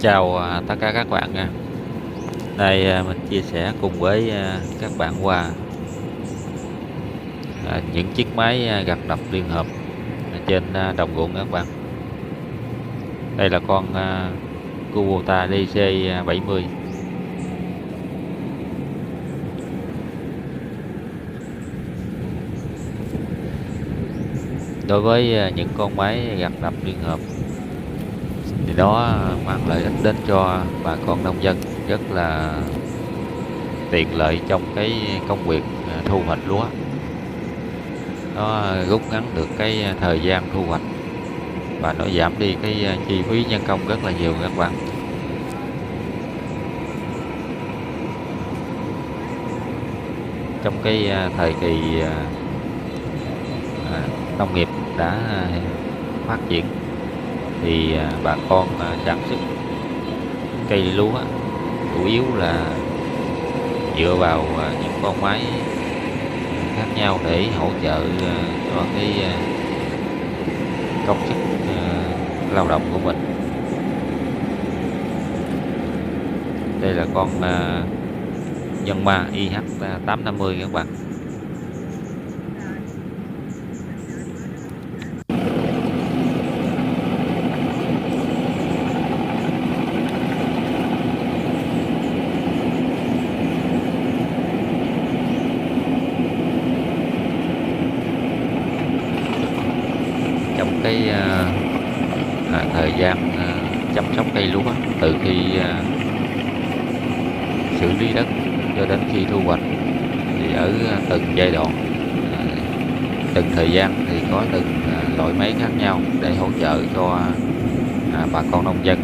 Chào tất cả các bạn nha. Đây mình chia sẻ cùng với các bạn qua những chiếc máy gặt đập liên hợp trên đồng ruộng các bạn. Đây là con Kubota DC70. Đối với những con máy gặt đập liên hợp thì nó mang lợi ích đến cho bà con nông dân rất là tiện lợi trong cái công việc thu hoạch lúa. Nó rút ngắn được cái thời gian thu hoạch và nó giảm đi cái chi phí nhân công rất là nhiều các bạn. Trong cái thời kỳ nông nghiệp đã phát triển thì bà con sản xuất cây lúa chủ yếu là dựa vào những con máy khác nhau để hỗ trợ cho cái công sức lao động của mình. Đây là con Yanmar IH850 các bạn. Trong cái thời gian chăm sóc cây lúa từ khi xử lý đất cho đến khi thu hoạch thì ở từng giai đoạn, từng thời gian thì có từng loại máy khác nhau để hỗ trợ cho bà con nông dân.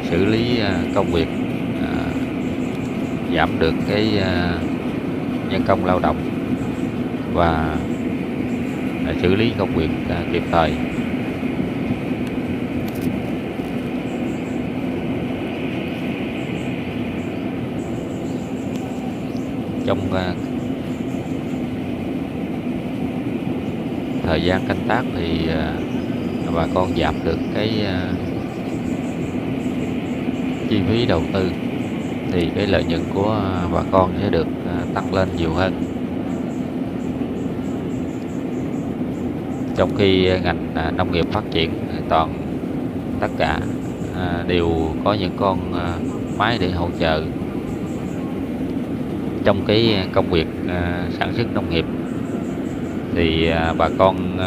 Xử lý công việc, giảm được cái nhân công lao động và xử lý công việc kịp thời. Trong thời gian canh tác thì bà con giảm được cái chi phí đầu tư thì cái lợi nhuận của bà con sẽ được tăng lên nhiều hơn. Trong khi ngành nông nghiệp phát triển tất cả đều có những con máy để hỗ trợ trong cái công việc sản xuất nông nghiệp, thì bà con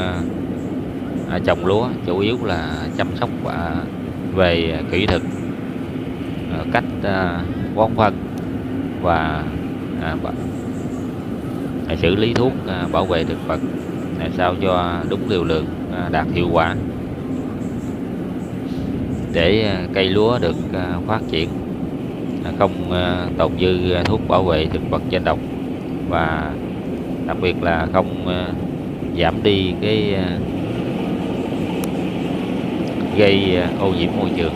trồng lúa chủ yếu là chăm sóc về kỹ thuật, cách bón phân và xử lý thuốc bảo vệ thực vật sao cho đúng liều lượng, đạt hiệu quả để cây lúa được phát triển, không tồn dư thuốc bảo vệ thực vật trên đồng, và đặc biệt là không giảm đi cái gây ô nhiễm môi trường.